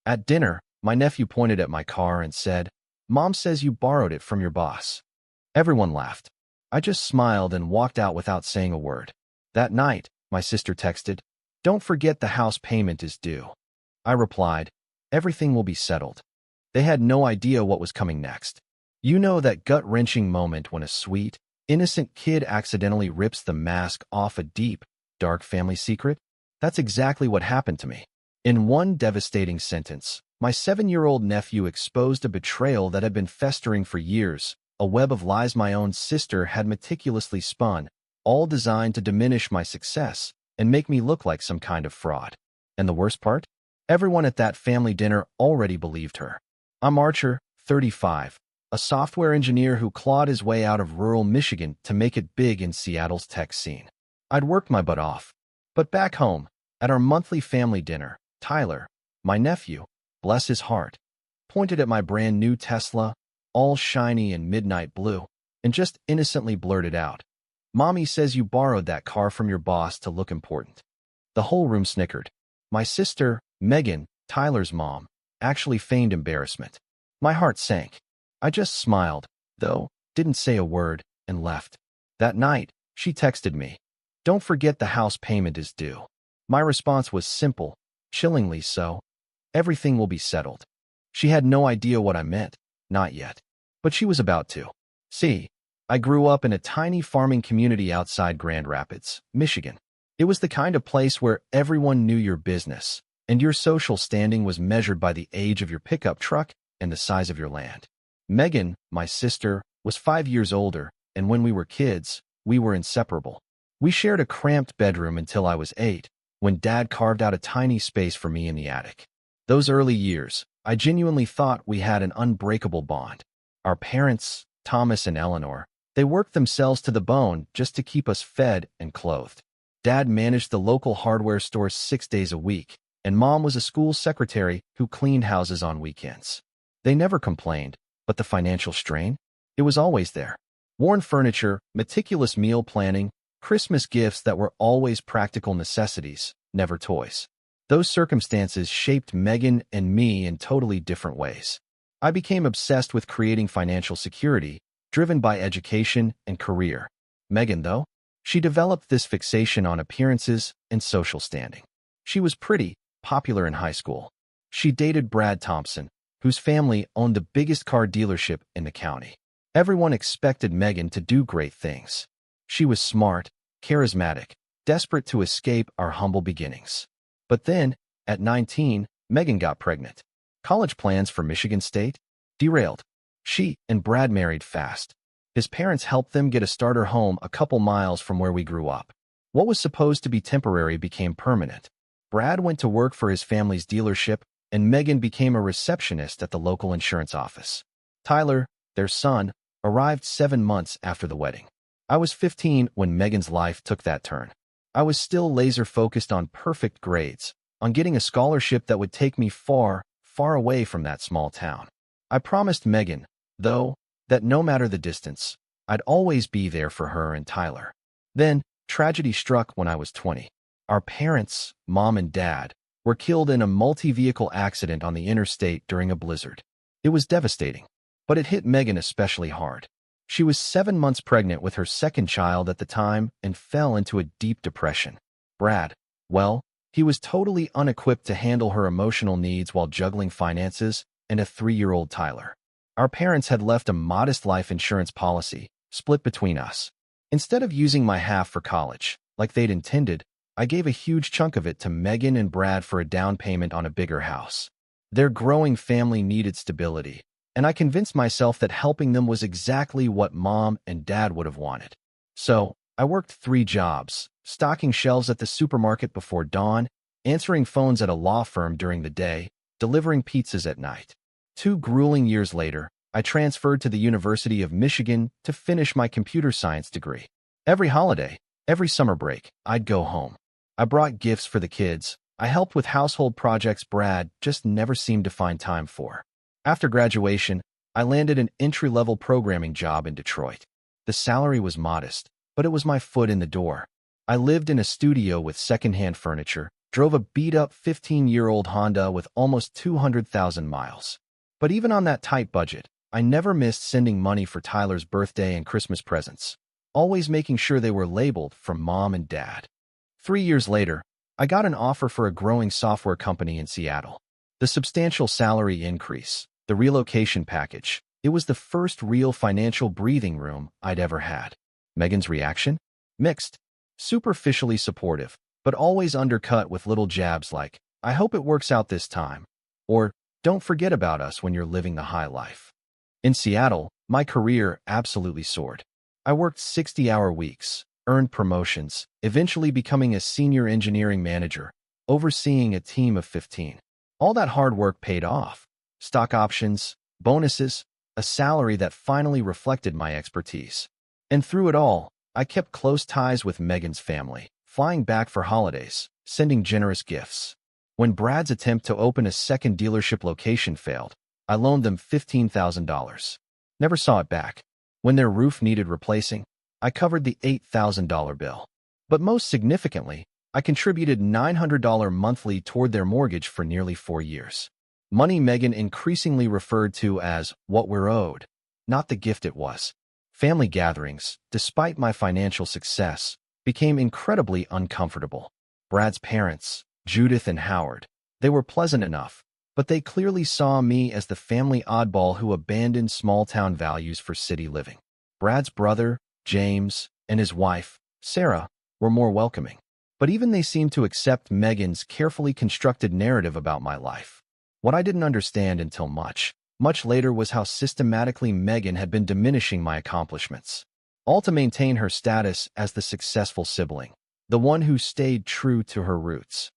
At dinner, my nephew pointed at my car and said, "Mom says you borrowed it from your boss." Everyone laughed. I just smiled and walked out without saying a word. That night, my sister texted, "Don't forget the house payment is due." I replied, "Everything will be settled." They had no idea what was coming next. You know that gut-wrenching moment when a sweet, innocent kid accidentally rips the mask off a deep, dark family secret? That's exactly what happened to me. In one devastating sentence, my 7-year-old nephew exposed a betrayal that had been festering for years, a web of lies my own sister had meticulously spun, all designed to diminish my success and make me look like some kind of fraud. And the worst part? Everyone at that family dinner already believed her. I'm Archer, 35, a software engineer who clawed his way out of rural Michigan to make it big in Seattle's tech scene. I'd worked my butt off. But back home, at our monthly family dinner, Tyler, my nephew, bless his heart, pointed at my brand new Tesla, all shiny and midnight blue, and just innocently blurted out, "Mommy says you borrowed that car from your boss to look important." The whole room snickered. My sister, Megan, Tyler's mom, actually feigned embarrassment. My heart sank. I just smiled, though, didn't say a word, and left. That night, she texted me, "Don't forget the house payment is due." My response was simple, chillingly so. "Everything will be settled." She had no idea what I meant, not yet. But she was about to. See, I grew up in a tiny farming community outside Grand Rapids, Michigan. It was the kind of place where everyone knew your business, and your social standing was measured by the age of your pickup truck and the size of your land. Megan, my sister, was 5 years older, and when we were kids, we were inseparable. We shared a cramped bedroom until I was 8, when Dad carved out a tiny space for me in the attic. Those early years, I genuinely thought we had an unbreakable bond. Our parents, Thomas and Eleanor, they worked themselves to the bone just to keep us fed and clothed. Dad managed the local hardware store 6 days a week, and Mom was a school secretary who cleaned houses on weekends. They never complained, but the financial strain? It was always there. Worn furniture, meticulous meal planning, Christmas gifts that were always practical necessities, never toys. Those circumstances shaped Megan and me in totally different ways. I became obsessed with creating financial security, driven by education and career. Megan, though, she developed this fixation on appearances and social standing. She was pretty, popular in high school. She dated Brad Thompson, whose family owned the biggest car dealership in the county. Everyone expected Megan to do great things. She was smart, charismatic, desperate to escape our humble beginnings. But then, at 19, Megan got pregnant. College plans for Michigan State? Derailed. She and Brad married fast. His parents helped them get a starter home a couple miles from where we grew up. What was supposed to be temporary became permanent. Brad went to work for his family's dealership, and Megan became a receptionist at the local insurance office. Tyler, their son, arrived 7 months after the wedding. I was 15 when Megan's life took that turn. I was still laser-focused on perfect grades, on getting a scholarship that would take me far, far away from that small town. I promised Megan, though, that no matter the distance, I'd always be there for her and Tyler. Then, tragedy struck when I was 20. Our parents, Mom and Dad, were killed in a multi-vehicle accident on the interstate during a blizzard. It was devastating, but it hit Megan especially hard. She was 7 months pregnant with her second child at the time and fell into a deep depression. Brad, well, he was totally unequipped to handle her emotional needs while juggling finances and a 3-year-old Tyler. Our parents had left a modest life insurance policy, split between us. Instead of using my half for college, like they'd intended, I gave a huge chunk of it to Megan and Brad for a down payment on a bigger house. Their growing family needed stability, and I convinced myself that helping them was exactly what Mom and Dad would have wanted. So, I worked 3 jobs, stocking shelves at the supermarket before dawn, answering phones at a law firm during the day, delivering pizzas at night. 2 grueling years later, I transferred to the University of Michigan to finish my computer science degree. Every holiday, every summer break, I'd go home. I brought gifts for the kids. I helped with household projects Brad just never seemed to find time for. After graduation, I landed an entry-level programming job in Detroit. The salary was modest, but it was my foot in the door. I lived in a studio with secondhand furniture, drove a beat-up 15-year-old Honda with almost 200,000 miles. But even on that tight budget, I never missed sending money for Tyler's birthday and Christmas presents, always making sure they were labeled from Mom and Dad. 3 years later, I got an offer for a growing software company in Seattle. The substantial salary increase, the relocation package, it was the first real financial breathing room I'd ever had. Megan's reaction? Mixed. Superficially supportive, but always undercut with little jabs like, "I hope it works out this time," or "Don't forget about us when you're living the high life." In Seattle, my career absolutely soared. I worked 60-hour weeks, earned promotions, eventually becoming a senior engineering manager, overseeing a team of 15. All that hard work paid off. Stock options, bonuses, a salary that finally reflected my expertise. And through it all, I kept close ties with Megan's family, flying back for holidays, sending generous gifts. When Brad's attempt to open a second dealership location failed, I loaned them $15,000. Never saw it back. When their roof needed replacing, I covered the $8,000 bill. But most significantly, I contributed $900 monthly toward their mortgage for nearly 4 years. Money Megan increasingly referred to as what we're owed, not the gift it was. Family gatherings, despite my financial success, became incredibly uncomfortable. Brad's parents, Judith and Howard, they were pleasant enough, but they clearly saw me as the family oddball who abandoned small-town values for city living. Brad's brother, James, and his wife, Sarah, were more welcoming. But even they seemed to accept Megan's carefully constructed narrative about my life. What I didn't understand until much later was how systematically Megan had been diminishing my accomplishments, all to maintain her status as the successful sibling, the one who stayed true to her roots.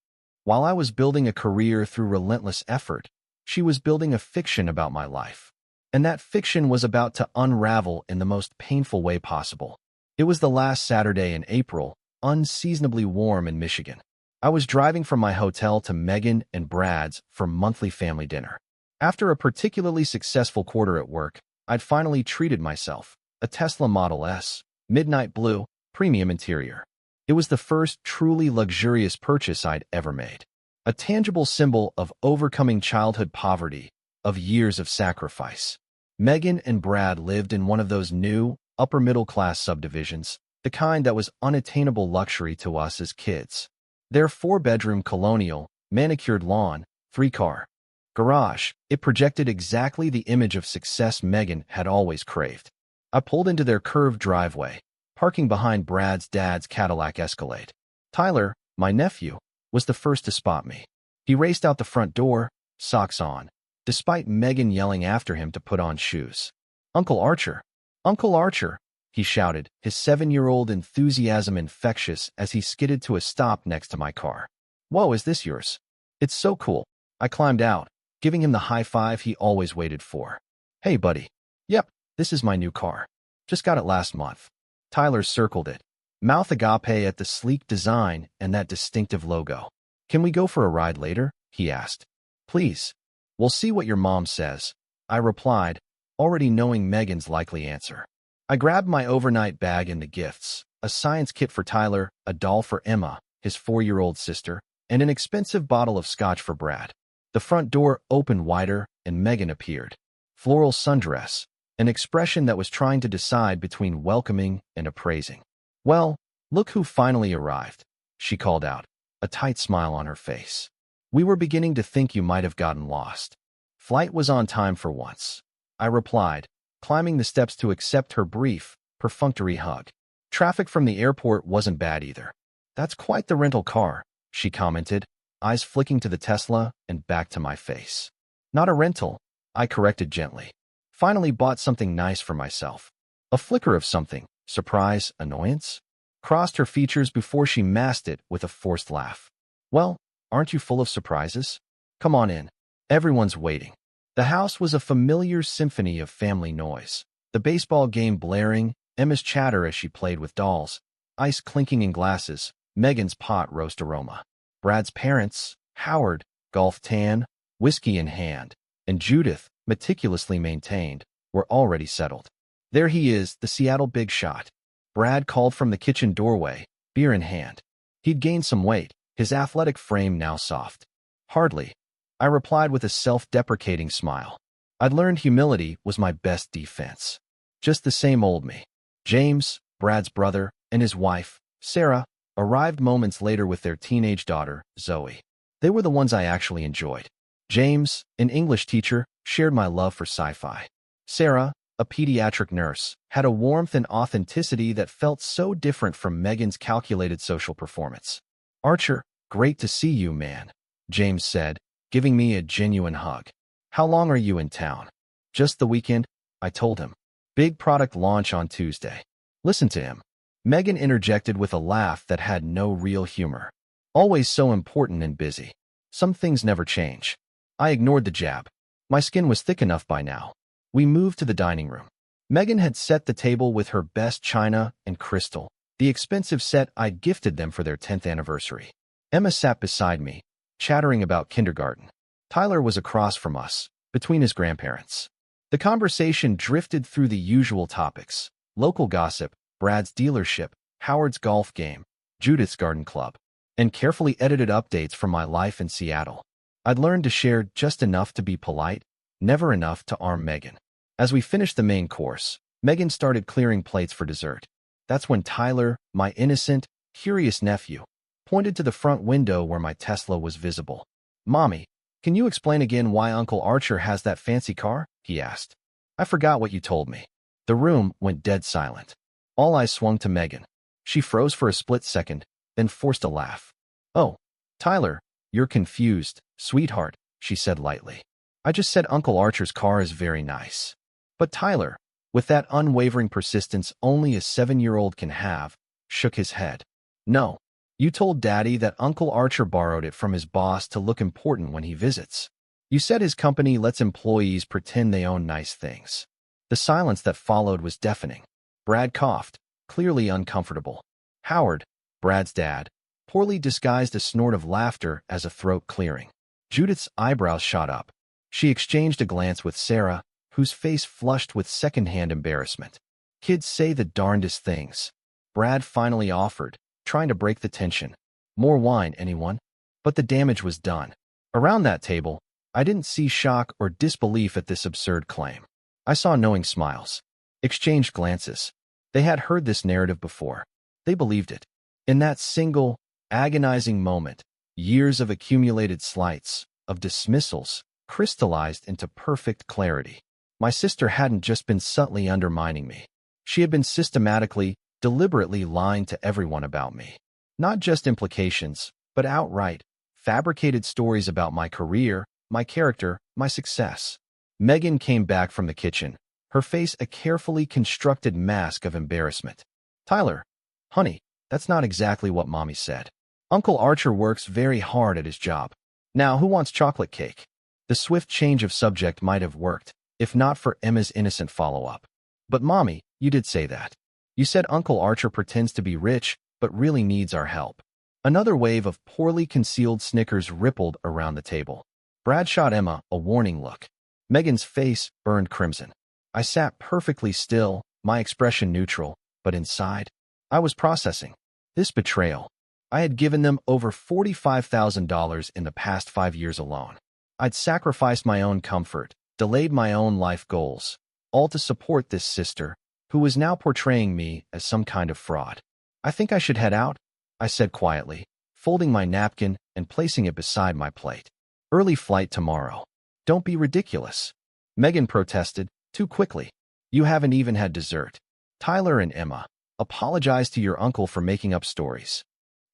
While I was building a career through relentless effort, she was building a fiction about my life. And that fiction was about to unravel in the most painful way possible. It was the last Saturday in April, unseasonably warm in Michigan. I was driving from my hotel to Megan and Brad's for monthly family dinner. After a particularly successful quarter at work, I'd finally treated myself. A Tesla Model S, midnight blue, premium interior. It was the first truly luxurious purchase I'd ever made. A tangible symbol of overcoming childhood poverty, of years of sacrifice. Megan and Brad lived in one of those new, upper-middle-class subdivisions, the kind that was unattainable luxury to us as kids. Their 4-bedroom colonial, manicured lawn, 3-car garage, it projected exactly the image of success Megan had always craved. I pulled into their curved driveway, parking behind Brad's dad's Cadillac Escalade. Tyler, my nephew, was the first to spot me. He raced out the front door, socks on, despite Megan yelling after him to put on shoes. "Uncle Archer! Uncle Archer!" he shouted, his 7-year-old enthusiasm infectious as he skidded to a stop next to my car. "Whoa, is this yours? It's so cool." I climbed out, giving him the high five he always waited for. "Hey, buddy." "Yep, this is my new car. Just got it last month." Tyler circled it, mouth agape at the sleek design and that distinctive logo. "Can we go for a ride later?" he asked. "Please. We'll see what your mom says," I replied, already knowing Megan's likely answer. I grabbed my overnight bag and the gifts, a science kit for Tyler, a doll for Emma, his 4-year-old sister, and an expensive bottle of scotch for Brad. The front door opened wider, and Megan appeared. Floral sundress, an expression that was trying to decide between welcoming and appraising. "Well, look who finally arrived," she called out, a tight smile on her face. "We were beginning to think you might have gotten lost." "Flight was on time for once," I replied, climbing the steps to accept her brief, perfunctory hug. Traffic from the airport wasn't bad either. "That's quite the rental car," she commented, eyes flicking to the Tesla and back to my face. "Not a rental," I corrected gently. "Finally bought something nice for myself." A flicker of something, surprise, annoyance, crossed her features before she masked it with a forced laugh. "Well, aren't you full of surprises? Come on in. Everyone's waiting." The house was a familiar symphony of family noise. The baseball game blaring, Emma's chatter as she played with dolls, ice clinking in glasses, Megan's pot roast aroma. Brad's parents, Howard, golf tan, whiskey in hand, and Judith, meticulously maintained, were already settled. "There he is, the Seattle big shot," Brad called from the kitchen doorway, beer in hand. He'd gained some weight, his athletic frame now soft. Hardly, I replied with a self-deprecating smile. I'd learned humility was my best defense. Just the same old me. James, Brad's brother, and his wife, Sarah, arrived moments later with their teenage daughter, Zoe. They were the ones I actually enjoyed. James, an English teacher, shared my love for sci-fi. Sarah, a pediatric nurse, had a warmth and authenticity that felt so different from Megan's calculated social performance. Archer, great to see you, man, James said, giving me a genuine hug. How long are you in town? Just the weekend, I told him. Big product launch on Tuesday. Listen to him. Megan interjected with a laugh that had no real humor. Always so important and busy. Some things never change. I ignored the jab. My skin was thick enough by now. We moved to the dining room. Megan had set the table with her best china and crystal, the expensive set I'd gifted them for their 10th anniversary. Emma sat beside me, chattering about kindergarten. Tyler was across from us, between his grandparents. The conversation drifted through the usual topics: local gossip, Brad's dealership, Howard's golf game, Judith's garden club, and carefully edited updates from my life in Seattle. I'd learned to share just enough to be polite, never enough to arm Megan. As we finished the main course, Megan started clearing plates for dessert. That's when Tyler, my innocent, curious nephew, pointed to the front window where my Tesla was visible. "Mommy, can you explain again why Uncle Archer has that fancy car?" he asked. "I forgot what you told me." The room went dead silent. All eyes swung to Megan. She froze for a split second, then forced a laugh. "Oh, Tyler, you're confused, sweetheart," she said lightly. "I just said Uncle Archer's car is very nice." But Tyler, with that unwavering persistence only a 7-year-old can have, shook his head. "No, you told Daddy that Uncle Archer borrowed it from his boss to look important when he visits. You said his company lets employees pretend they own nice things." The silence that followed was deafening. Brad coughed, clearly uncomfortable. Howard, Brad's dad, poorly disguised a snort of laughter as a throat clearing. Judith's eyebrows shot up. She exchanged a glance with Sarah, whose face flushed with secondhand embarrassment. "Kids say the darndest things," Brad finally offered, trying to break the tension. "More wine, anyone?" But the damage was done. Around that table, I didn't see shock or disbelief at this absurd claim. I saw knowing smiles. Exchanged glances. They had heard this narrative before. They believed it. In that single, agonizing moment, years of accumulated slights, of dismissals, crystallized into perfect clarity. My sister hadn't just been subtly undermining me. She had been systematically, deliberately lying to everyone about me. Not just implications, but outright, fabricated stories about my career, my character, my success. Megan came back from the kitchen, her face a carefully constructed mask of embarrassment. "Tyler, honey, that's not exactly what Mommy said. Uncle Archer works very hard at his job. Now, who wants chocolate cake?" The swift change of subject might have worked, if not for Emma's innocent follow-up. "But Mommy, you did say that. You said Uncle Archer pretends to be rich, but really needs our help." Another wave of poorly concealed snickers rippled around the table. Brad shot Emma a warning look. Megan's face burned crimson. I sat perfectly still, my expression neutral, but inside, I was processing. This betrayal. I had given them over $45,000 in the past 5 years alone. I'd sacrificed my own comfort, delayed my own life goals, all to support this sister, who was now portraying me as some kind of fraud. "I think I should head out," I said quietly, folding my napkin and placing it beside my plate. "Early flight tomorrow." "Don't be ridiculous," Megan protested, too quickly. "You haven't even had dessert." Tyler and Emma, apologize to your uncle for making up stories.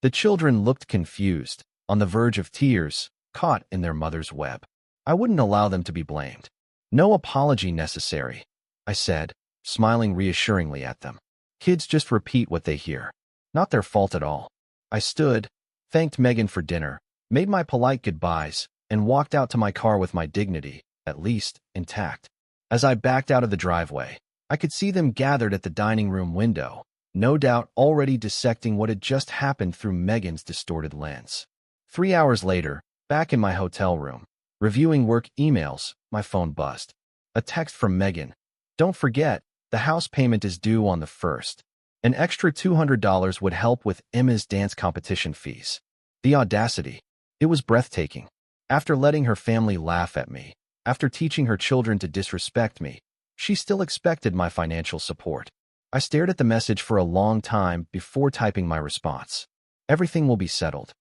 The children looked confused, on the verge of tears, caught in their mother's web. I wouldn't allow them to be blamed. "No apology necessary," I said, smiling reassuringly at them. "Kids just repeat what they hear. Not their fault at all." I stood, thanked Megan for dinner, made my polite goodbyes, and walked out to my car with my dignity, at least, intact. As I backed out of the driveway, I could see them gathered at the dining room window, no doubt already dissecting what had just happened through Megan's distorted lens. 3 hours later, back in my hotel room, reviewing work emails, my phone buzzed. A text from Megan. "Don't forget, the house payment is due on the 1st. An extra $200 would help with Emma's dance competition fees." The audacity. It was breathtaking. After letting her family laugh at me, after teaching her children to disrespect me, she still expected my financial support. I stared at the message for a long time before typing my response. Everything will be settled.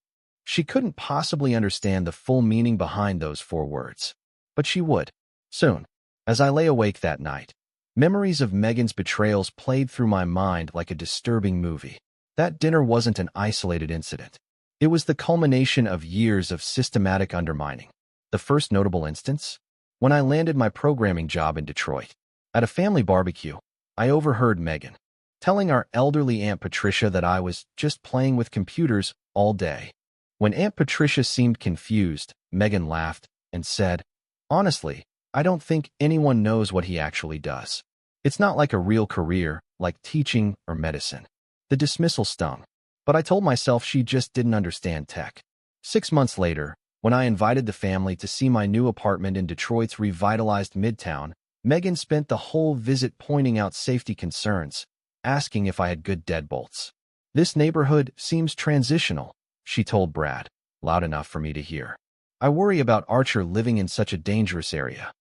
She couldn't possibly understand the full meaning behind those 4 words. But she would. Soon. As I lay awake that night, memories of Megan's betrayals played through my mind like a disturbing movie. That dinner wasn't an isolated incident. It was the culmination of years of systematic undermining. The first notable instance? When I landed my programming job in Detroit. At a family barbecue, I overheard Megan telling our elderly Aunt Patricia that I was just playing with computers all day. When Aunt Patricia seemed confused, Megan laughed and said, "Honestly, I don't think anyone knows what he actually does. It's not like a real career, like teaching or medicine." The dismissal stung, but I told myself she just didn't understand tech. 6 months later, when I invited the family to see my new apartment in Detroit's revitalized Midtown, Megan spent the whole visit pointing out safety concerns, asking if I had good deadbolts. "This neighborhood seems transitional," she told Brad, loud enough for me to hear. "I worry about Archer living in such a dangerous area."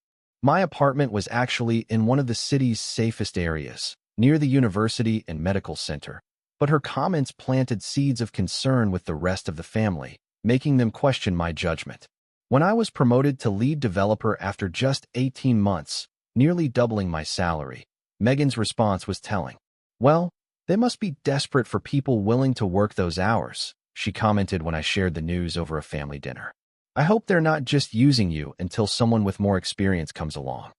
My apartment was actually in one of the city's safest areas, near the university and medical center. But her comments planted seeds of concern with the rest of the family, making them question my judgment. When I was promoted to lead developer after just 18 months, nearly doubling my salary, Megan's response was telling. "Well, they must be desperate for people willing to work those hours," she commented when I shared the news over a family dinner. "I hope they're not just using you until someone with more experience comes along."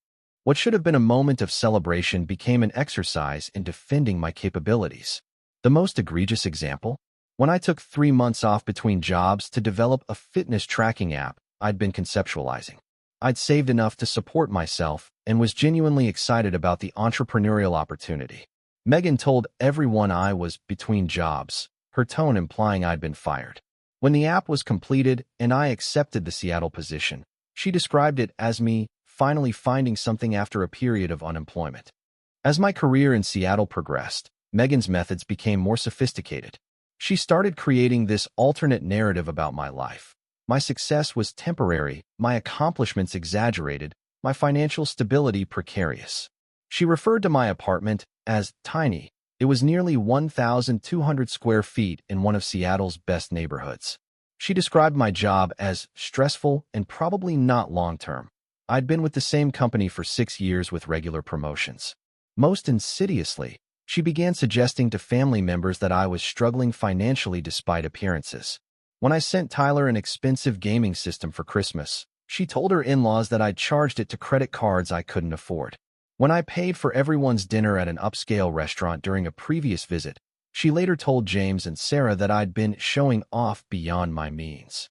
What should have been a moment of celebration became an exercise in defending my capabilities. The most egregious example? When I took 3 months off between jobs to develop a fitness tracking app I'd been conceptualizing. I'd saved enough to support myself and was genuinely excited about the entrepreneurial opportunity. Megan told everyone I was between jobs, her tone implying I'd been fired. When the app was completed and I accepted the Seattle position, she described it as me finally finding something after a period of unemployment. As my career in Seattle progressed, Megan's methods became more sophisticated. She started creating this alternate narrative about my life. My success was temporary, my accomplishments exaggerated, my financial stability precarious. She referred to my apartment as tiny. It was nearly 1,200 square feet in one of Seattle's best neighborhoods. She described my job as stressful and probably not long-term. I'd been with the same company for 6 years with regular promotions. Most insidiously, she began suggesting to family members that I was struggling financially despite appearances. When I sent Tyler an expensive gaming system for Christmas, she told her in-laws that I'd charged it to credit cards I couldn't afford. When I paid for everyone's dinner at an upscale restaurant during a previous visit, she later told James and Sarah that I'd been showing off beyond my means.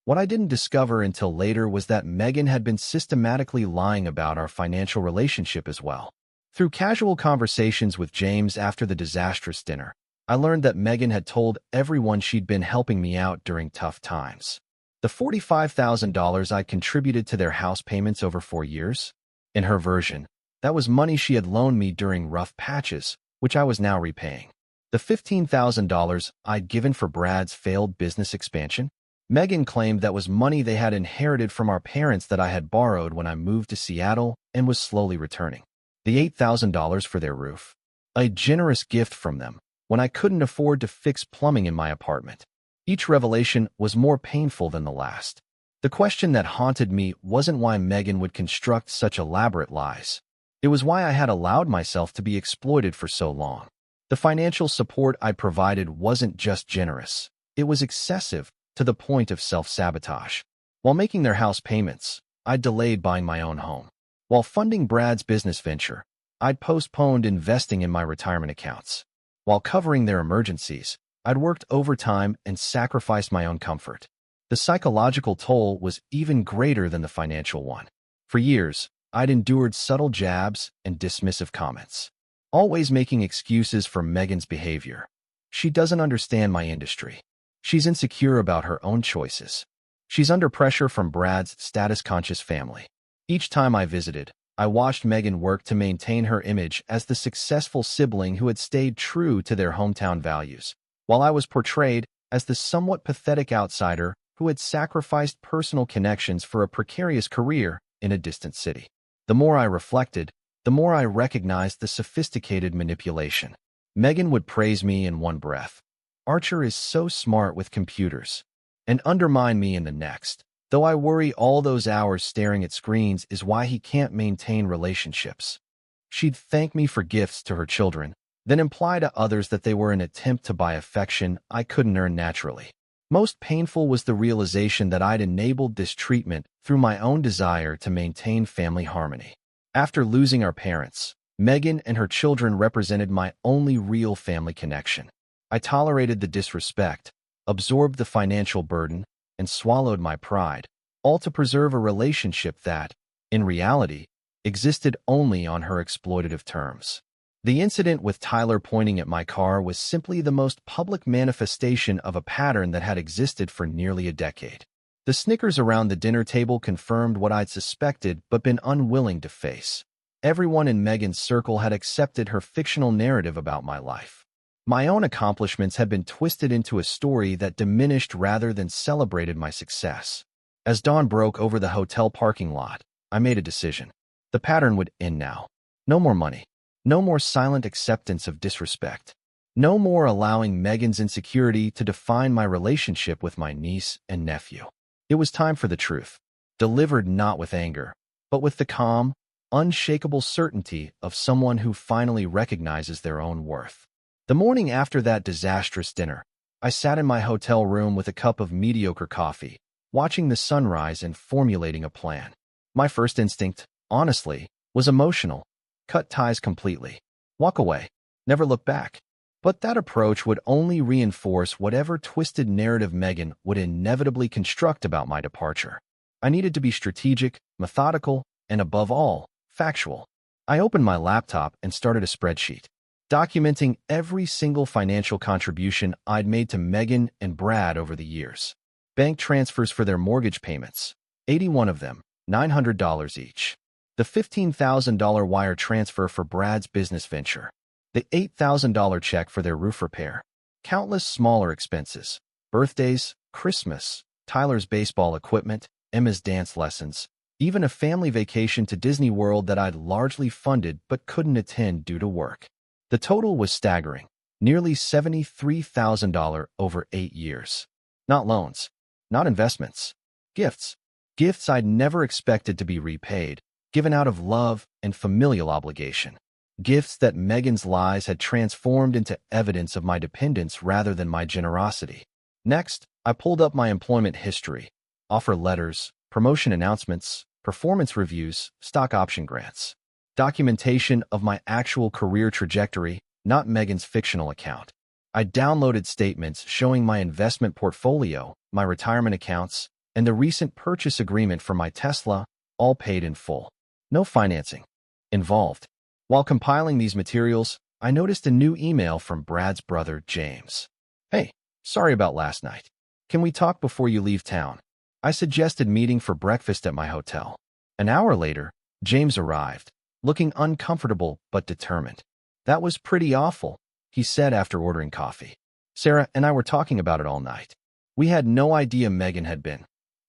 What I didn't discover until later was that Megan had been systematically lying about our financial relationship as well. Through casual conversations with James after the disastrous dinner, I learned that Megan had told everyone she'd been helping me out during tough times. The $45,000 I contributed to their house payments over 4 years? In her version, that was money she had loaned me during rough patches, which I was now repaying. The $15,000 I'd given for Brad's failed business expansion? Megan claimed that was money they had inherited from our parents that I had borrowed when I moved to Seattle and was slowly returning. The $8,000 for their roof? A generous gift from them, when I couldn't afford to fix plumbing in my apartment. Each revelation was more painful than the last. The question that haunted me wasn't why Megan would construct such elaborate lies. It was why I had allowed myself to be exploited for so long. The financial support I provided wasn't just generous. It was excessive, to the point of self-sabotage. While making their house payments, I'd delayed buying my own home. While funding Brad's business venture, I'd postponed investing in my retirement accounts. While covering their emergencies, I'd worked overtime and sacrificed my own comfort. The psychological toll was even greater than the financial one. For years, I'd endured subtle jabs and dismissive comments, always making excuses for Megan's behavior. She doesn't understand my industry. She's insecure about her own choices. She's under pressure from Brad's status-conscious family. Each time I visited, I watched Megan work to maintain her image as the successful sibling who had stayed true to their hometown values, while I was portrayed as the somewhat pathetic outsider who had sacrificed personal connections for a precarious career in a distant city. The more I reflected, the more I recognized the sophisticated manipulation. Megan would praise me in one breath. Archer is so smart with computers, and undermine me in the next. Though I worry all those hours staring at screens is why he can't maintain relationships. She'd thank me for gifts to her children, then imply to others that they were an attempt to buy affection I couldn't earn naturally. Most painful was the realization that I'd enabled this treatment through my own desire to maintain family harmony. After losing our parents, Megan and her children represented my only real family connection. I tolerated the disrespect, absorbed the financial burden, and swallowed my pride, all to preserve a relationship that, in reality, existed only on her exploitative terms. The incident with Tyler pointing at my car was simply the most public manifestation of a pattern that had existed for nearly a decade. The snickers around the dinner table confirmed what I'd suspected but been unwilling to face. Everyone in Megan's circle had accepted her fictional narrative about my life. My own accomplishments had been twisted into a story that diminished rather than celebrated my success. As dawn broke over the hotel parking lot, I made a decision. The pattern would end now. No more money. No more silent acceptance of disrespect. No more allowing Megan's insecurity to define my relationship with my niece and nephew. It was time for the truth, delivered not with anger, but with the calm, unshakable certainty of someone who finally recognizes their own worth. The morning after that disastrous dinner, I sat in my hotel room with a cup of mediocre coffee, watching the sunrise and formulating a plan. My first instinct, honestly, was emotional. Cut ties completely. Walk away. Never look back. But that approach would only reinforce whatever twisted narrative Megan would inevitably construct about my departure. I needed to be strategic, methodical, and above all, factual. I opened my laptop and started a spreadsheet, documenting every single financial contribution I'd made to Megan and Brad over the years. Bank transfers for their mortgage payments, 81 of them, $900 each. The $15,000 wire transfer for Brad's business venture. The $8,000 check for their roof repair. Countless smaller expenses. Birthdays, Christmas, Tyler's baseball equipment, Emma's dance lessons, even a family vacation to Disney World that I'd largely funded but couldn't attend due to work. The total was staggering, nearly $73,000 over 8 years. Not loans, not investments, gifts. Gifts I'd never expected to be repaid, given out of love and familial obligation. Gifts that Megan's lies had transformed into evidence of my dependence rather than my generosity. Next, I pulled up my employment history, offer letters, promotion announcements, performance reviews, stock option grants. Documentation of my actual career trajectory, not Megan's fictional account. I downloaded statements showing my investment portfolio, my retirement accounts, and the recent purchase agreement for my Tesla, all paid in full. No financing involved. While compiling these materials, I noticed a new email from Brad's brother, James. Hey, sorry about last night. Can we talk before you leave town? I suggested meeting for breakfast at my hotel. An hour later, James arrived, looking uncomfortable but determined. That was pretty awful, he said after ordering coffee. Sarah and I were talking about it all night. We had no idea Megan had been,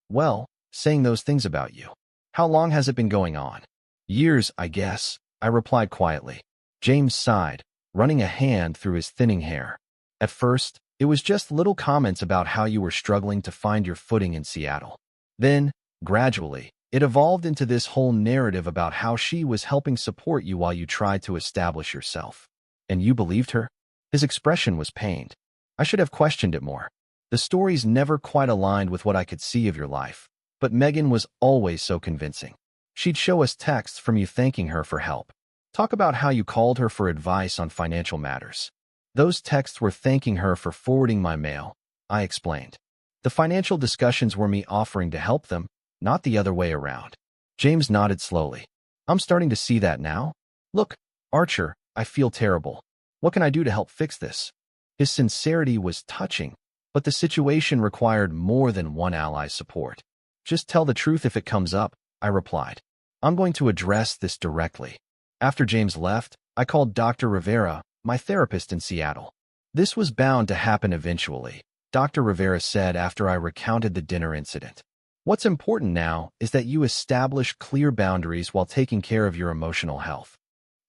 well, saying those things about you. How long has it been going on? Years, I guess, I replied quietly. James sighed, running a hand through his thinning hair. At first, it was just little comments about how you were struggling to find your footing in Seattle. Then, gradually, it evolved into this whole narrative about how she was helping support you while you tried to establish yourself. And you believed her? His expression was pained. I should have questioned it more. The stories never quite aligned with what I could see of your life, but Megan was always so convincing. She'd show us texts from you thanking her for help. Talk about how you called her for advice on financial matters. Those texts were thanking her for forwarding my mail, I explained. The financial discussions were me offering to help them, not the other way around. James nodded slowly. I'm starting to see that now. Look, Archer, I feel terrible. What can I do to help fix this? His sincerity was touching, but the situation required more than one ally's support. Just tell the truth if it comes up, I replied. I'm going to address this directly. After James left, I called Dr. Rivera, my therapist in Seattle. This was bound to happen eventually, Dr. Rivera said after I recounted the dinner incident. What's important now is that you establish clear boundaries while taking care of your emotional health.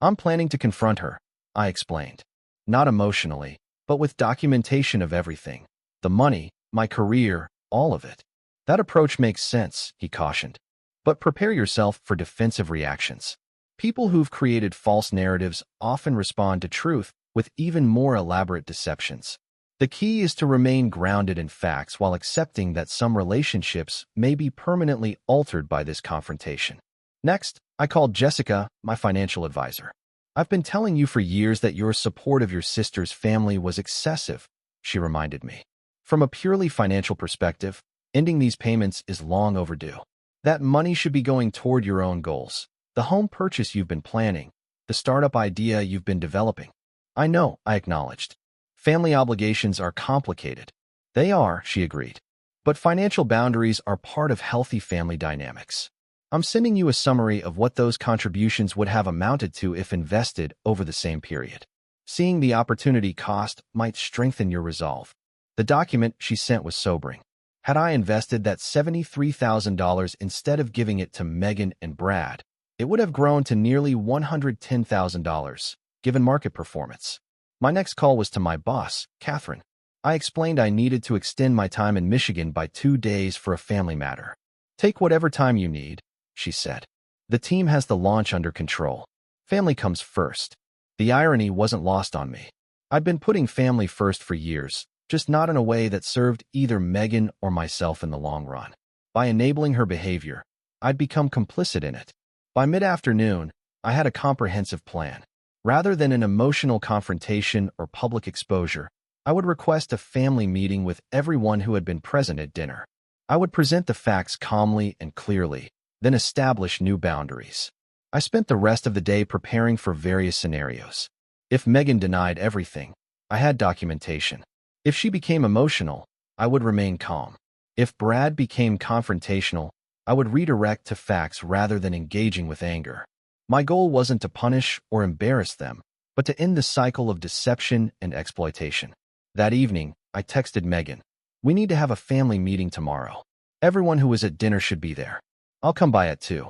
I'm planning to confront her, I explained. Not emotionally, but with documentation of everything. The money, my career, all of it. That approach makes sense, he cautioned. But prepare yourself for defensive reactions. People who've created false narratives often respond to truth with even more elaborate deceptions. The key is to remain grounded in facts while accepting that some relationships may be permanently altered by this confrontation. Next, I called Jessica, my financial advisor. I've been telling you for years that your support of your sister's family was excessive, she reminded me. From a purely financial perspective, ending these payments is long overdue. That money should be going toward your own goals, the home purchase you've been planning, the startup idea you've been developing. I know, I acknowledged. Family obligations are complicated. They are, she agreed. But financial boundaries are part of healthy family dynamics. I'm sending you a summary of what those contributions would have amounted to if invested over the same period. Seeing the opportunity cost might strengthen your resolve. The document she sent was sobering. Had I invested that $73,000 instead of giving it to Megan and Brad, it would have grown to nearly $110,000, given market performance. My next call was to my boss, Catherine. I explained I needed to extend my time in Michigan by 2 days for a family matter. Take whatever time you need, she said. The team has the launch under control. Family comes first. The irony wasn't lost on me. I'd been putting family first for years, just not in a way that served either Megan or myself in the long run. By enabling her behavior, I'd become complicit in it. By mid-afternoon, I had a comprehensive plan. Rather than an emotional confrontation or public exposure, I would request a family meeting with everyone who had been present at dinner. I would present the facts calmly and clearly, then establish new boundaries. I spent the rest of the day preparing for various scenarios. If Megan denied everything, I had documentation. If she became emotional, I would remain calm. If Brad became confrontational, I would redirect to facts rather than engaging with anger. My goal wasn't to punish or embarrass them, but to end the cycle of deception and exploitation. That evening, I texted Megan. We need to have a family meeting tomorrow. Everyone who was at dinner should be there. I'll come by at 2.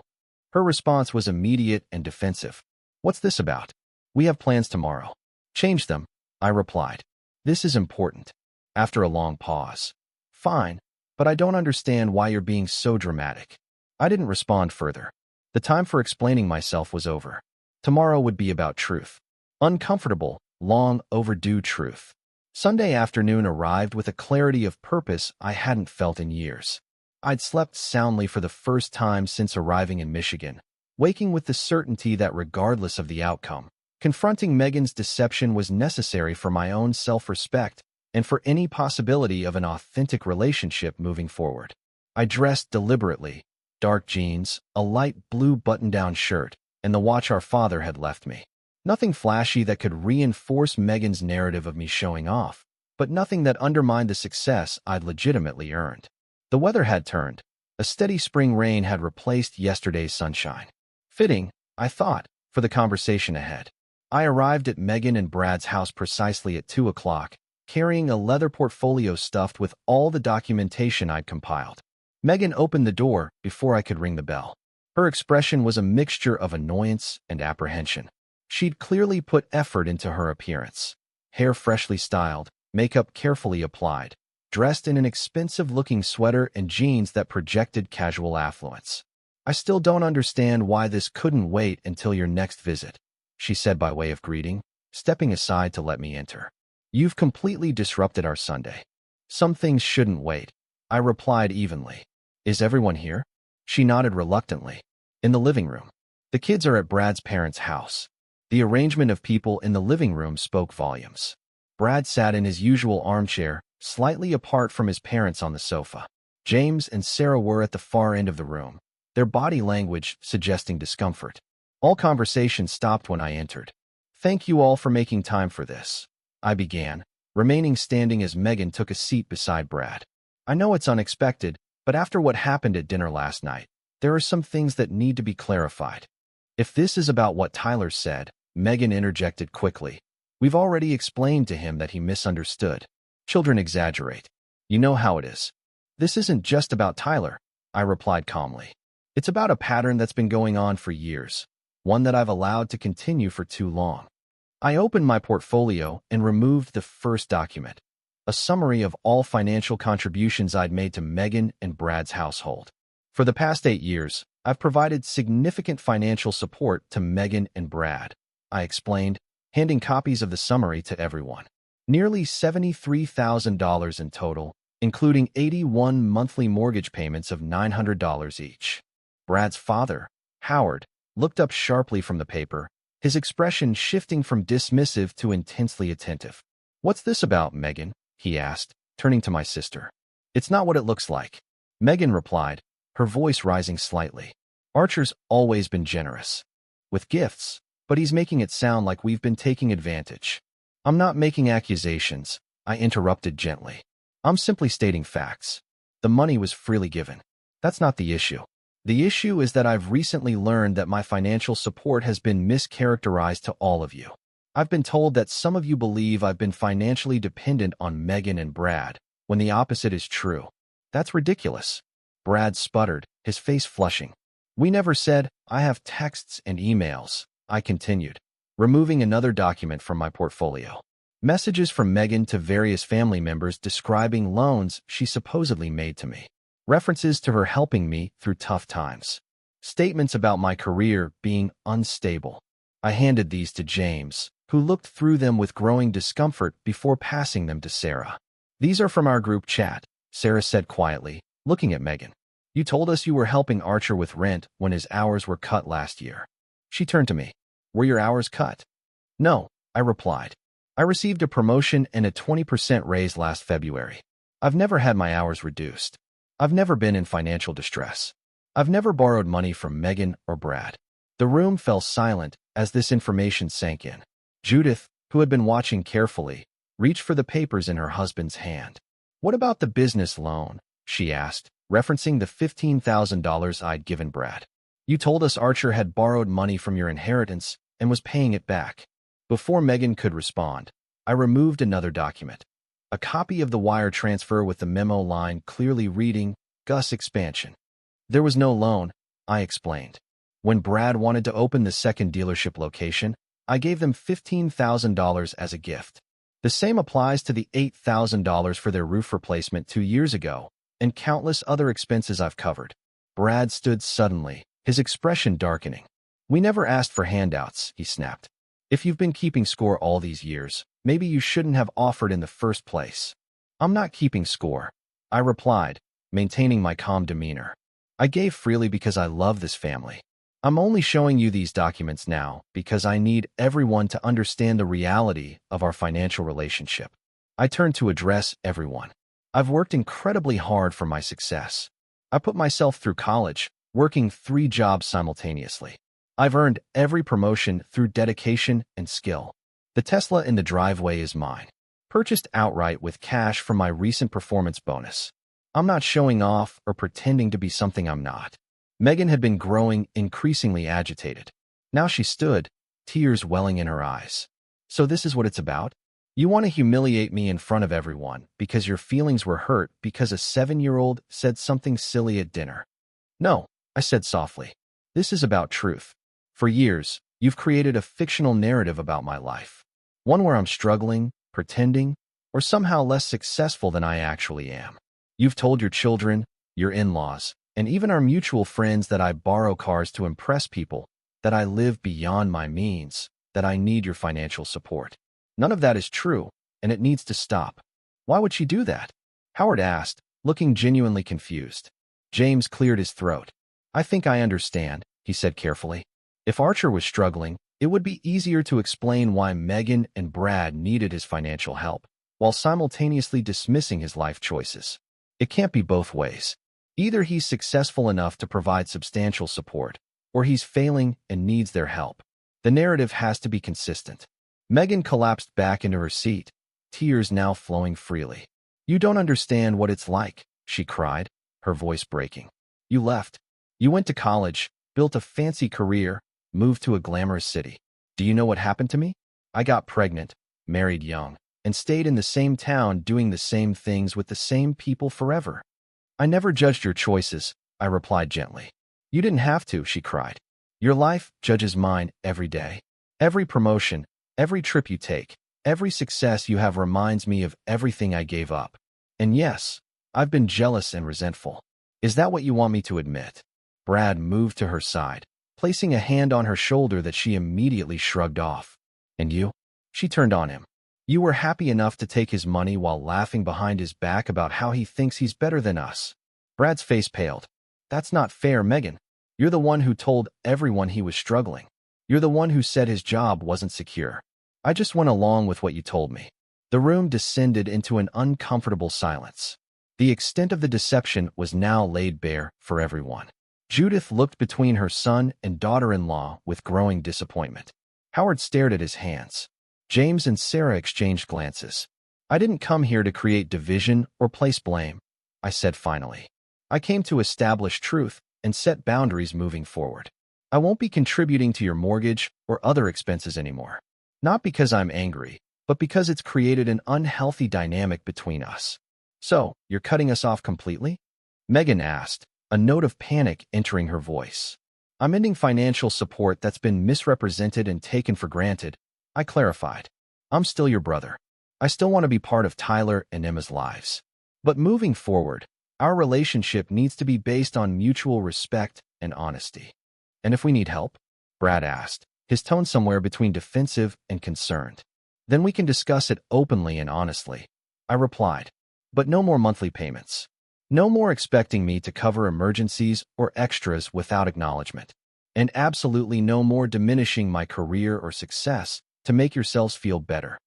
Her response was immediate and defensive. What's this about? We have plans tomorrow. Change them, I replied. This is important. After a long pause. Fine, but I don't understand why you're being so dramatic. I didn't respond further. The time for explaining myself was over. Tomorrow would be about truth. Uncomfortable, long overdue truth. Sunday afternoon arrived with a clarity of purpose I hadn't felt in years. I'd slept soundly for the first time since arriving in Michigan, waking with the certainty that regardless of the outcome, confronting Megan's deception was necessary for my own self-respect and for any possibility of an authentic relationship moving forward. I dressed deliberately, dark jeans, a light blue button-down shirt, and the watch our father had left me. Nothing flashy that could reinforce Megan's narrative of me showing off, but nothing that undermined the success I'd legitimately earned. The weather had turned. A steady spring rain had replaced yesterday's sunshine. Fitting, I thought, for the conversation ahead. I arrived at Megan and Brad's house precisely at 2 o'clock, carrying a leather portfolio stuffed with all the documentation I'd compiled. Megan opened the door before I could ring the bell. Her expression was a mixture of annoyance and apprehension. She'd clearly put effort into her appearance. Hair freshly styled, makeup carefully applied, dressed in an expensive-looking sweater and jeans that projected casual affluence. I still don't understand why this couldn't wait until your next visit, she said by way of greeting, stepping aside to let me enter. You've completely disrupted our Sunday. Some things shouldn't wait, I replied evenly. Is everyone here? She nodded reluctantly. In the living room. The kids are at Brad's parents' house. The arrangement of people in the living room spoke volumes. Brad sat in his usual armchair, slightly apart from his parents on the sofa. James and Sarah were at the far end of the room, their body language suggesting discomfort. All conversation stopped when I entered. Thank you all for making time for this, I began, remaining standing as Megan took a seat beside Brad. I know it's unexpected, but after what happened at dinner last night, there are some things that need to be clarified. If this is about what Tyler said, Megan interjected quickly. We've already explained to him that he misunderstood. Children exaggerate. You know how it is. This isn't just about Tyler, I replied calmly. It's about a pattern that's been going on for years, one that I've allowed to continue for too long. I opened my portfolio and removed the first document, a summary of all financial contributions I'd made to Megan and Brad's household. For the past 8 years, I've provided significant financial support to Megan and Brad, I explained, handing copies of the summary to everyone. Nearly $73,000 in total, including 81 monthly mortgage payments of $900 each. Brad's father, Howard, looked up sharply from the paper, his expression shifting from dismissive to intensely attentive. "What's this about, Megan?" he asked, turning to my sister. "It's not what it looks like," Megan replied, her voice rising slightly. "Archer's always been generous with gifts, but he's making it sound like we've been taking advantage." "I'm not making accusations," I interrupted gently. "I'm simply stating facts. The money was freely given. That's not the issue. The issue is that I've recently learned that my financial support has been mischaracterized to all of you. I've been told that some of you believe I've been financially dependent on Megan and Brad, when the opposite is true. That's ridiculous." Brad sputtered, his face flushing. "We never said." "I have texts and emails," I continued, removing another document from my portfolio. Messages from Megan to various family members describing loans she supposedly made to me. References to her helping me through tough times. Statements about my career being unstable. I handed these to James, who looked through them with growing discomfort before passing them to Sarah. "These are from our group chat," Sarah said quietly, looking at Megan. "You told us you were helping Archer with rent when his hours were cut last year." She turned to me. "Were your hours cut?" "No," I replied. "I received a promotion and a 20% raise last February. I've never had my hours reduced. I've never been in financial distress. I've never borrowed money from Megan or Brad." The room fell silent as this information sank in. Judith, who had been watching carefully, reached for the papers in her husband's hand. "What about the business loan?" she asked, referencing the $15,000 I'd given Brad. "You told us Archer had borrowed money from your inheritance and was paying it back." Before Megan could respond, I removed another document. A copy of the wire transfer with the memo line clearly reading, "Gus Expansion." "There was no loan," I explained. "When Brad wanted to open the second dealership location, I gave them $15,000 as a gift. The same applies to the $8,000 for their roof replacement 2 years ago, and countless other expenses I've covered." Brad stood suddenly, his expression darkening. "We never asked for handouts," he snapped. "If you've been keeping score all these years, maybe you shouldn't have offered in the first place." "I'm not keeping score," I replied, maintaining my calm demeanor. "I gave freely because I love this family. I'm only showing you these documents now because I need everyone to understand the reality of our financial relationship." I turned to address everyone. "I've worked incredibly hard for my success. I put myself through college, working 3 jobs simultaneously. I've earned every promotion through dedication and skill. The Tesla in the driveway is mine, purchased outright with cash from my recent performance bonus. I'm not showing off or pretending to be something I'm not." Megan had been growing increasingly agitated. Now she stood, tears welling in her eyes. "So this is what it's about? You want to humiliate me in front of everyone because your feelings were hurt because a 7-year-old said something silly at dinner?" "No," I said softly. "This is about truth. For years, you've created a fictional narrative about my life. One where I'm struggling, pretending, or somehow less successful than I actually am. You've told your children, your in-laws, and even our mutual friends that I borrow cars to impress people, that I live beyond my means, that I need your financial support. None of that is true, and it needs to stop." "Why would she do that?" Howard asked, looking genuinely confused. James cleared his throat. "I think I understand," he said carefully. "If Archer was struggling, it would be easier to explain why Megan and Brad needed his financial help, while simultaneously dismissing his life choices. It can't be both ways. Either he's successful enough to provide substantial support, or he's failing and needs their help. The narrative has to be consistent." Megan collapsed back into her seat, tears now flowing freely. "You don't understand what it's like," she cried, her voice breaking. "You left. You went to college, built a fancy career, moved to a glamorous city. Do you know what happened to me? I got pregnant, married young, and stayed in the same town doing the same things with the same people forever. I never judged your choices, I replied gently. You didn't have to, she cried. Your life judges mine every day. Every promotion, every trip you take, every success you have reminds me of everything I gave up. And yes, I've been jealous and resentful. Is that what you want me to admit? Brad moved to her side, placing a hand on her shoulder that she immediately shrugged off. And you? She turned on him. You were happy enough to take his money while laughing behind his back about how he thinks he's better than us. Brad's face paled. That's not fair, Megan. You're the one who told everyone he was struggling. You're the one who said his job wasn't secure. I just went along with what you told me. The room descended into an uncomfortable silence. The extent of the deception was now laid bare for everyone. Judith looked between her son and daughter-in-law with growing disappointment. Howard stared at his hands. James and Sarah exchanged glances. I didn't come here to create division or place blame, I said finally. I came to establish truth and set boundaries moving forward. I won't be contributing to your mortgage or other expenses anymore. Not because I'm angry, but because it's created an unhealthy dynamic between us. So, you're cutting us off completely? Megan asked, a note of panic entering her voice. I'm ending financial support that's been misrepresented and taken for granted, I clarified. I'm still your brother. I still want to be part of Tyler and Emma's lives. But moving forward, our relationship needs to be based on mutual respect and honesty. And if we need help? Brad asked, his tone somewhere between defensive and concerned. Then we can discuss it openly and honestly, I replied. But no more monthly payments. No more expecting me to cover emergencies or extras without acknowledgement. And absolutely no more diminishing my career or success to make yourselves feel better.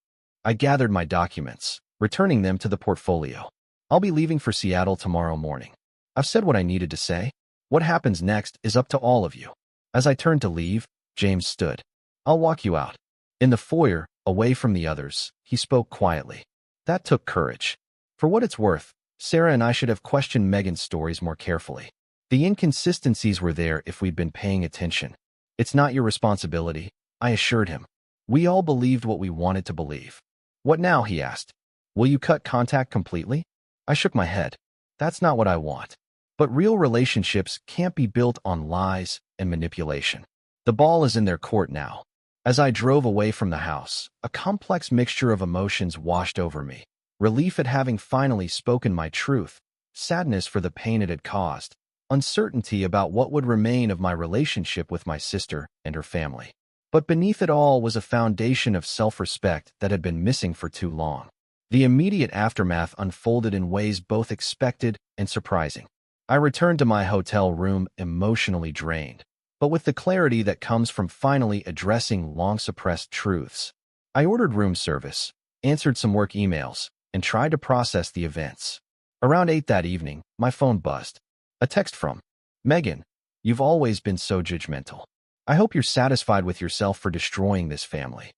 I gathered my documents, returning them to the portfolio. I'll be leaving for Seattle tomorrow morning. I've said what I needed to say. What happens next is up to all of you. As I turned to leave, James stood. I'll walk you out. In the foyer, away from the others, he spoke quietly. That took courage. For what it's worth, Sarah and I should have questioned Megan's stories more carefully. The inconsistencies were there if we'd been paying attention. It's not your responsibility, I assured him. We all believed what we wanted to believe. What now, he asked. Will you cut contact completely? I shook my head. That's not what I want. But real relationships can't be built on lies and manipulation. The ball is in their court now. As I drove away from the house, a complex mixture of emotions washed over me. Relief at having finally spoken my truth, sadness for the pain it had caused, uncertainty about what would remain of my relationship with my sister and her family. But beneath it all was a foundation of self-respect that had been missing for too long. The immediate aftermath unfolded in ways both expected and surprising. I returned to my hotel room emotionally drained, but with the clarity that comes from finally addressing long-suppressed truths. I ordered room service, answered some work emails, and tried to process the events. Around 8 that evening, my phone buzzed. A text from Megan. You've always been so judgmental. I hope you're satisfied with yourself for destroying this family.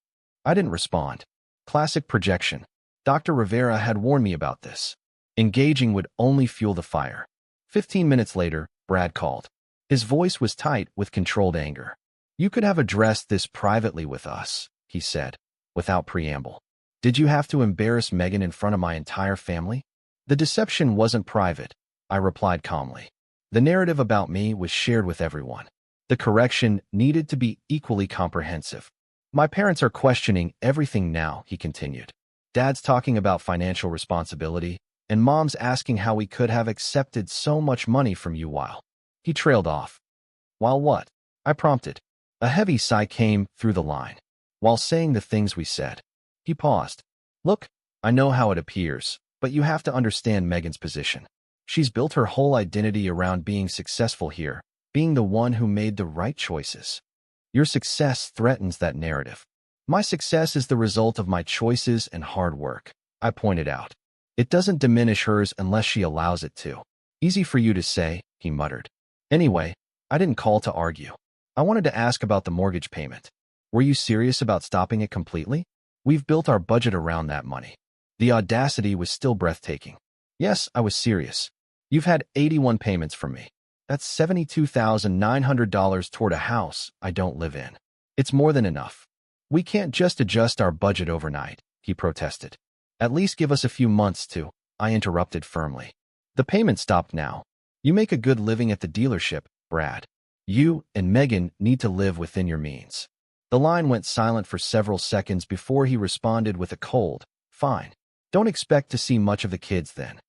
I didn't respond. Classic projection. Dr. Rivera had warned me about this. Engaging would only fuel the fire. 15 minutes later, Brad called. His voice was tight with controlled anger. You could have addressed this privately with us, he said, without preamble. Did you have to embarrass Megan in front of my entire family? The deception wasn't private, I replied calmly. The narrative about me was shared with everyone. The correction needed to be equally comprehensive. My parents are questioning everything now, he continued. Dad's talking about financial responsibility, and Mom's asking how we could have accepted so much money from you while. He trailed off. While what? I prompted. A heavy sigh came through the line. While saying the things we said. He paused. Look, I know how it appears, but you have to understand Megan's position. She's built her whole identity around being successful here, being the one who made the right choices. Your success threatens that narrative. My success is the result of my choices and hard work, I pointed out. It doesn't diminish hers unless she allows it to. Easy for you to say, he muttered. Anyway, I didn't call to argue. I wanted to ask about the mortgage payment. Were you serious about stopping it completely? We've built our budget around that money. The audacity was still breathtaking. Yes, I was serious. You've had 81 payments from me. That's $72,900 toward a house I don't live in. It's more than enough. We can't just adjust our budget overnight, he protested. At least give us a few months to, I interrupted firmly. The payment stopped now. You make a good living at the dealership, Brad. You and Megan need to live within your means. The line went silent for several seconds before he responded with a cold, fine. Don't expect to see much of the kids then.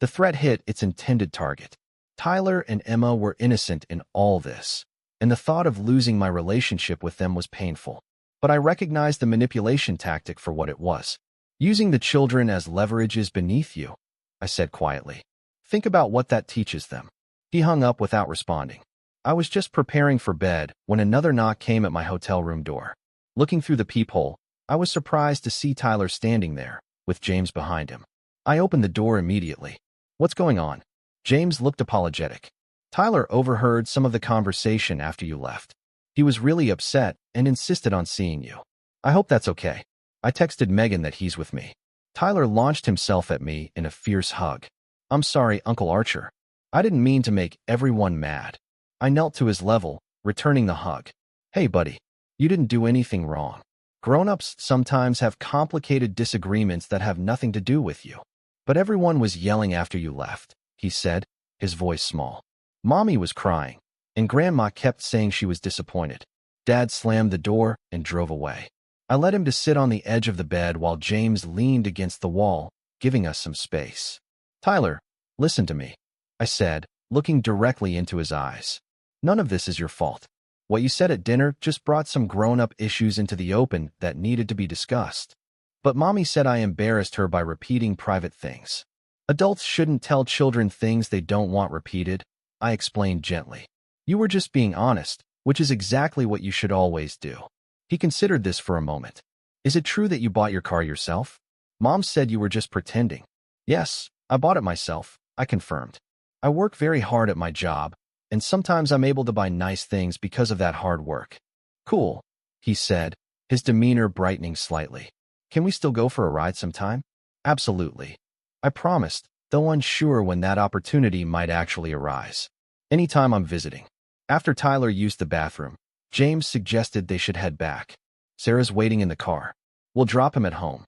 The threat hit its intended target. Tyler and Emma were innocent in all this, and the thought of losing my relationship with them was painful. But I recognized the manipulation tactic for what it was. Using the children as leverage is beneath you, I said quietly. Think about what that teaches them. He hung up without responding. I was just preparing for bed when another knock came at my hotel room door. Looking through the peephole, I was surprised to see Tyler standing there, with James behind him. I opened the door immediately. What's going on? James looked apologetic. Tyler overheard some of the conversation after you left. He was really upset and insisted on seeing you. I hope that's okay. I texted Megan that he's with me. Tyler launched himself at me in a fierce hug. I'm sorry, Uncle Archer. I didn't mean to make everyone mad. I knelt to his level, returning the hug. Hey, buddy. You didn't do anything wrong. Grown-ups sometimes have complicated disagreements that have nothing to do with you. But everyone was yelling after you left, he said, his voice small. Mommy was crying, and Grandma kept saying she was disappointed. Dad slammed the door and drove away. I let him to sit on the edge of the bed while James leaned against the wall, giving us some space. Tyler, listen to me, I said, looking directly into his eyes. None of this is your fault. What you said at dinner just brought some grown-up issues into the open that needed to be discussed. But Mommy said I embarrassed her by repeating private things. Adults shouldn't tell children things they don't want repeated, I explained gently. You were just being honest, which is exactly what you should always do. He considered this for a moment. Is it true that you bought your car yourself? Mom said you were just pretending. Yes, I bought it myself, I confirmed. I work very hard at my job, and sometimes I'm able to buy nice things because of that hard work. Cool, he said, his demeanor brightening slightly. Can we still go for a ride sometime? Absolutely. I promised, though unsure when that opportunity might actually arise. Anytime I'm visiting. After Tyler used the bathroom, James suggested they should head back. Sarah's waiting in the car. We'll drop him at home.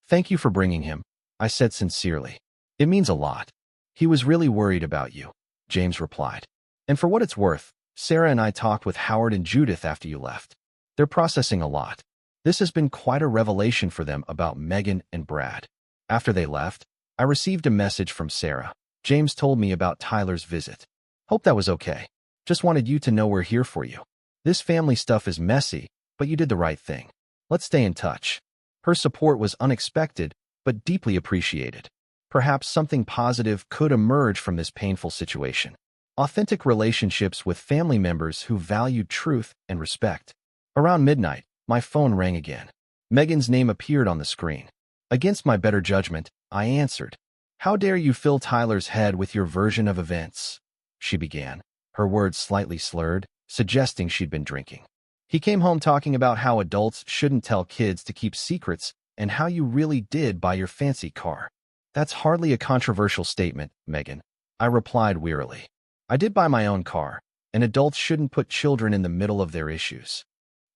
Thank you for bringing him, I said sincerely. It means a lot. He was really worried about you, James replied. And for what it's worth, Sarah and I talked with Howard and Judith after you left. They're processing a lot. This has been quite a revelation for them about Megan and Brad. After they left, I received a message from Sarah. James told me about Tyler's visit. Hope that was okay. Just wanted you to know we're here for you. This family stuff is messy, but you did the right thing. Let's stay in touch. Her support was unexpected, but deeply appreciated. Perhaps something positive could emerge from this painful situation. Authentic relationships with family members who valued truth and respect. Around midnight, my phone rang again. Megan's name appeared on the screen. Against my better judgment, I answered. How dare you fill Tyler's head with your version of events? She began, her words slightly slurred, suggesting she'd been drinking. He came home talking about how adults shouldn't tell kids to keep secrets and how you really did buy your fancy car. That's hardly a controversial statement, Megan, I replied wearily. I did buy my own car, and adults shouldn't put children in the middle of their issues.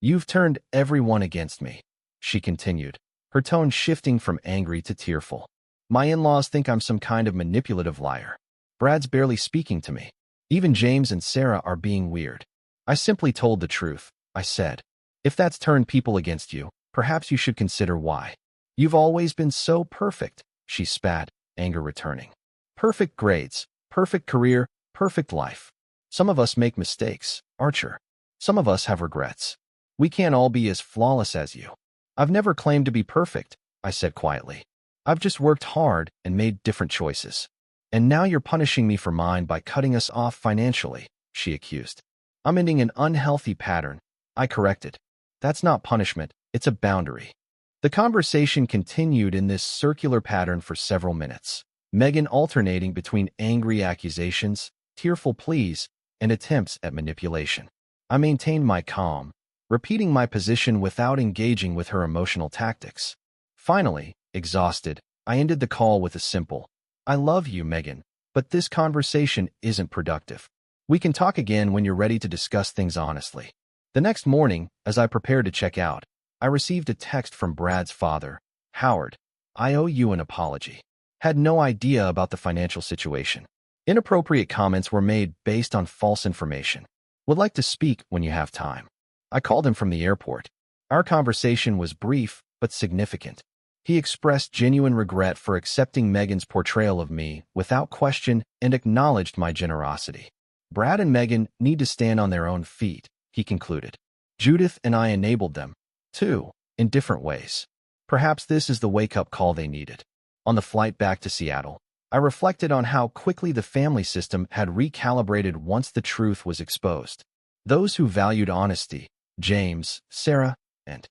You've turned everyone against me, she continued, her tone shifting from angry to tearful. My in-laws think I'm some kind of manipulative liar. Brad's barely speaking to me. Even James and Sarah are being weird. I simply told the truth, I said. If that's turned people against you, perhaps you should consider why. You've always been so perfect, she spat, anger returning. Perfect grades, perfect career, perfect life. Some of us make mistakes, Archer. Some of us have regrets. We can't all be as flawless as you. I've never claimed to be perfect, I said quietly. I've just worked hard and made different choices. And now you're punishing me for mine by cutting us off financially, she accused. I'm ending an unhealthy pattern, I corrected. That's not punishment, it's a boundary. The conversation continued in this circular pattern for several minutes, Megan alternating between angry accusations, tearful pleas, and attempts at manipulation. I maintained my calm, repeating my position without engaging with her emotional tactics. Finally, exhausted, I ended the call with a simple, I love you, Megan, but this conversation isn't productive. We can talk again when you're ready to discuss things honestly. The next morning, as I prepared to check out, I received a text from Brad's father, Howard. I owe you an apology. Had no idea about the financial situation. Inappropriate comments were made based on false information. Would like to speak when you have time. I called him from the airport. Our conversation was brief but significant. He expressed genuine regret for accepting Megan's portrayal of me without question and acknowledged my generosity. Brad and Megan need to stand on their own feet, he concluded. Judith and I enabled them, too, in different ways. Perhaps this is the wake-up call they needed. On the flight back to Seattle, I reflected on how quickly the family system had recalibrated once the truth was exposed. Those who valued honesty, James, Sarah, and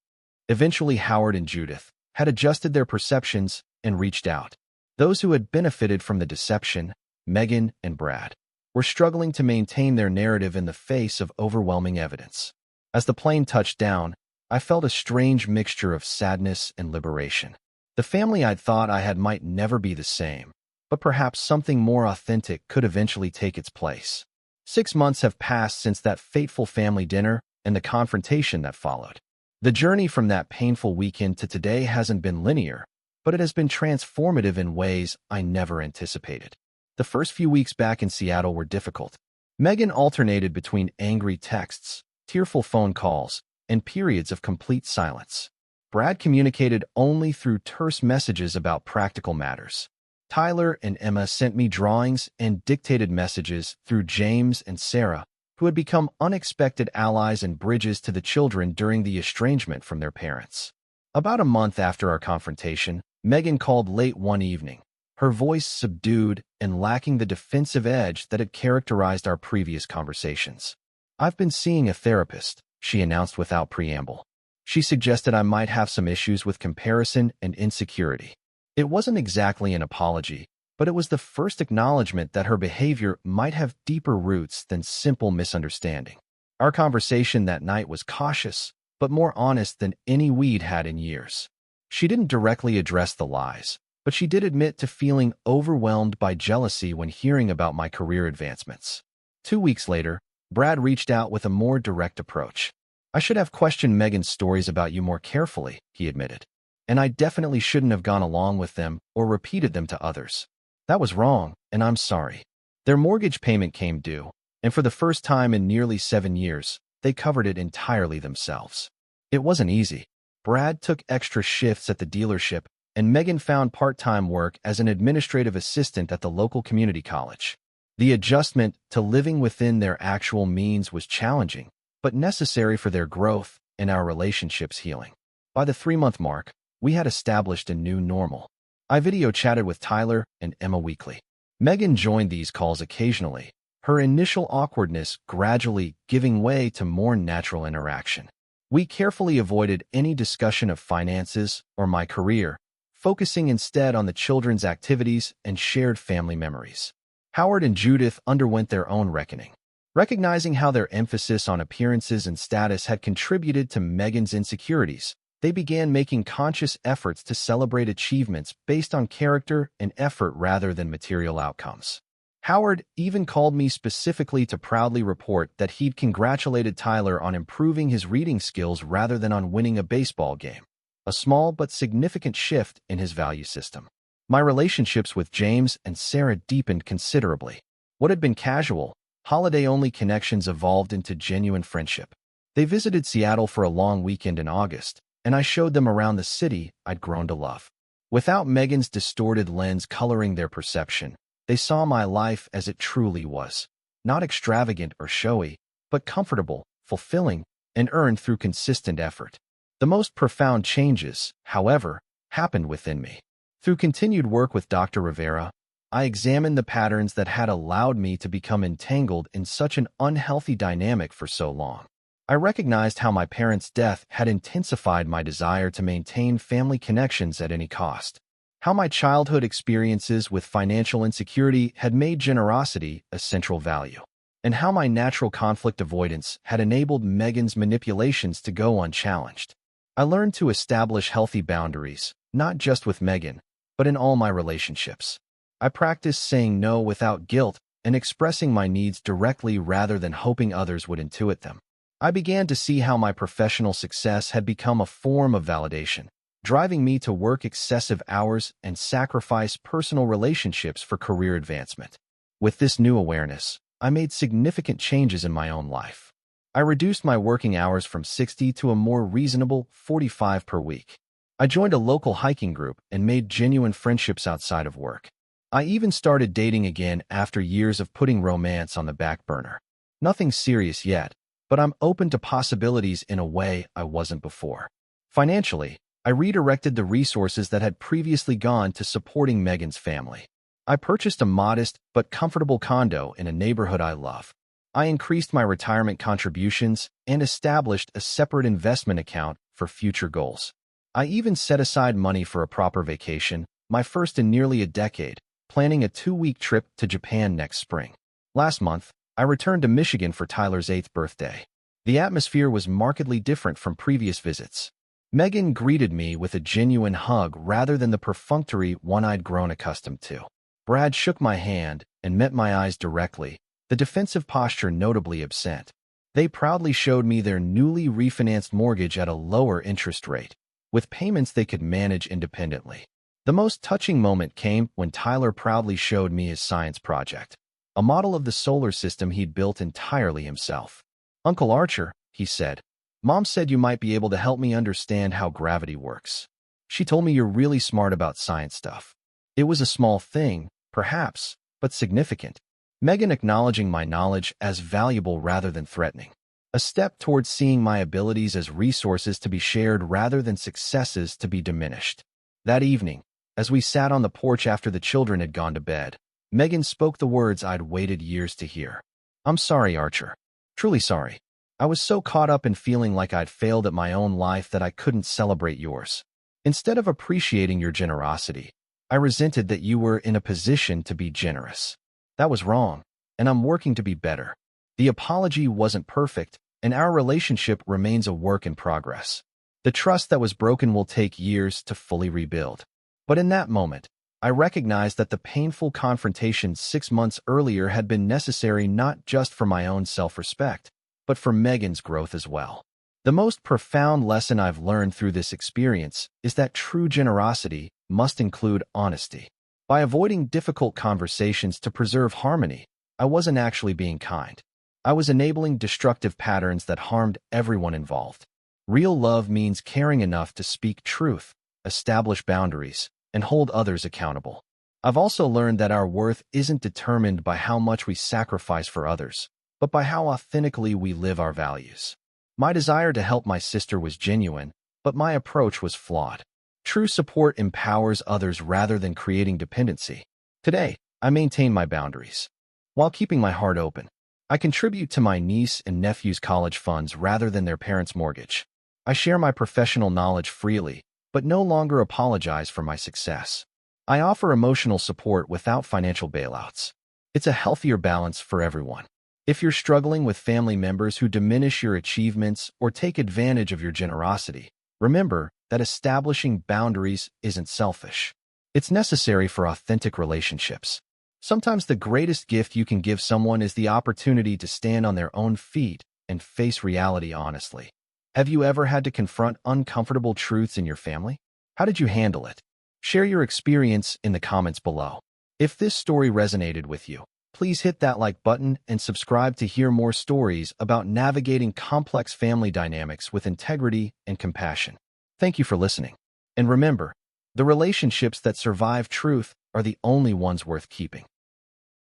eventually Howard and Judith, had adjusted their perceptions and reached out. Those who had benefited from the deception, Megan and Brad, were struggling to maintain their narrative in the face of overwhelming evidence. As the plane touched down, I felt a strange mixture of sadness and liberation. The family I'd thought I had might never be the same, but perhaps something more authentic could eventually take its place. 6 months have passed since that fateful family dinner and the confrontation that followed. The journey from that painful weekend to today hasn't been linear, but it has been transformative in ways I never anticipated. The first few weeks back in Seattle were difficult. Megan alternated between angry texts, tearful phone calls, and periods of complete silence. Brad communicated only through terse messages about practical matters. Tyler and Emma sent me drawings and dictated messages through James and Sarah, who had become unexpected allies and bridges to the children during the estrangement from their parents. About a month after our confrontation, Megan called late one evening, her voice subdued and lacking the defensive edge that had characterized our previous conversations. "I've been seeing a therapist," she announced without preamble. She suggested I might have some issues with comparison and insecurity. It wasn't exactly an apology, but it was the first acknowledgement that her behavior might have deeper roots than simple misunderstanding. Our conversation that night was cautious, but more honest than any we'd had in years. She didn't directly address the lies, but she did admit to feeling overwhelmed by jealousy when hearing about my career advancements. 2 weeks later, Brad reached out with a more direct approach. "I should have questioned Megan's stories about you more carefully," he admitted. "And I definitely shouldn't have gone along with them or repeated them to others. That was wrong, and I'm sorry." Their mortgage payment came due, and for the first time in nearly 7 years, they covered it entirely themselves. It wasn't easy. Brad took extra shifts at the dealership, and Megan found part-time work as an administrative assistant at the local community college. The adjustment to living within their actual means was challenging, but necessary for their growth and our relationship's healing. By the 3-month mark, we had established a new normal. I video chatted with Tyler and Emma weekly. Megan joined these calls occasionally, her initial awkwardness gradually giving way to more natural interaction. We carefully avoided any discussion of finances or my career, focusing instead on the children's activities and shared family memories. Howard and Judith underwent their own reckoning. Recognizing how their emphasis on appearances and status had contributed to Megan's insecurities, they began making conscious efforts to celebrate achievements based on character and effort rather than material outcomes. Howard even called me specifically to proudly report that he'd congratulated Tyler on improving his reading skills rather than on winning a baseball game, a small but significant shift in his value system. My relationships with James and Sarah deepened considerably. What had been casual, holiday-only connections evolved into genuine friendship. They visited Seattle for a long weekend in August, and I showed them around the city I'd grown to love. Without Megan's distorted lens coloring their perception, they saw my life as it truly was, not extravagant or showy, but comfortable, fulfilling, and earned through consistent effort. The most profound changes, however, happened within me. Through continued work with Dr. Rivera, I examined the patterns that had allowed me to become entangled in such an unhealthy dynamic for so long. I recognized how my parents' death had intensified my desire to maintain family connections at any cost, how my childhood experiences with financial insecurity had made generosity a central value, and how my natural conflict avoidance had enabled Megan's manipulations to go unchallenged. I learned to establish healthy boundaries, not just with Megan, but in all my relationships. I practiced saying no without guilt and expressing my needs directly rather than hoping others would intuit them. I began to see how my professional success had become a form of validation, driving me to work excessive hours and sacrifice personal relationships for career advancement. With this new awareness, I made significant changes in my own life. I reduced my working hours from 60 to a more reasonable 45 per week. I joined a local hiking group and made genuine friendships outside of work. I even started dating again after years of putting romance on the back burner. Nothing serious yet, but I'm open to possibilities in a way I wasn't before. Financially, I redirected the resources that had previously gone to supporting Megan's family. I purchased a modest but comfortable condo in a neighborhood I love. I increased my retirement contributions and established a separate investment account for future goals. I even set aside money for a proper vacation, my first in nearly a decade, planning a 2-week trip to Japan next spring. Last month, I returned to Michigan for Tyler's 8th birthday. The atmosphere was markedly different from previous visits. Megan greeted me with a genuine hug rather than the perfunctory one I'd grown accustomed to. Brad shook my hand and met my eyes directly, the defensive posture notably absent. They proudly showed me their newly refinanced mortgage at a lower interest rate, with payments they could manage independently. The most touching moment came when Tyler proudly showed me his science project, a model of the solar system he'd built entirely himself. "Uncle Archer," he said, "Mom said you might be able to help me understand how gravity works. She told me you're really smart about science stuff." It was a small thing, perhaps, but significant. Megan acknowledging my knowledge as valuable rather than threatening. A step towards seeing my abilities as resources to be shared rather than successes to be diminished. That evening, as we sat on the porch after the children had gone to bed, Megan spoke the words I'd waited years to hear. "I'm sorry, Archer. Truly sorry. I was so caught up in feeling like I'd failed at my own life that I couldn't celebrate yours. Instead of appreciating your generosity, I resented that you were in a position to be generous. That was wrong, and I'm working to be better. The apology wasn't perfect, and our relationship remains a work in progress. The trust that was broken will take years to fully rebuild." But in that moment, I recognized that the painful confrontation 6 months earlier had been necessary not just for my own self-respect, but for Megan's growth as well. The most profound lesson I've learned through this experience is that true generosity must include honesty. By avoiding difficult conversations to preserve harmony, I wasn't actually being kind. I was enabling destructive patterns that harmed everyone involved. Real love means caring enough to speak truth, establish boundaries, and hold others accountable. I've also learned that our worth isn't determined by how much we sacrifice for others, but by how authentically we live our values. My desire to help my sister was genuine, but my approach was flawed. True support empowers others rather than creating dependency. Today, I maintain my boundaries, while keeping my heart open. I contribute to my niece and nephew's college funds rather than their parents' mortgage. I share my professional knowledge freely, but no longer apologize for my success. I offer emotional support without financial bailouts. It's a healthier balance for everyone. If you're struggling with family members who diminish your achievements or take advantage of your generosity, remember that establishing boundaries isn't selfish. It's necessary for authentic relationships. Sometimes the greatest gift you can give someone is the opportunity to stand on their own feet and face reality honestly. Have you ever had to confront uncomfortable truths in your family? How did you handle it? Share your experience in the comments below. If this story resonated with you, please hit that like button and subscribe to hear more stories about navigating complex family dynamics with integrity and compassion. Thank you for listening. And remember, the relationships that survive truth are the only ones worth keeping.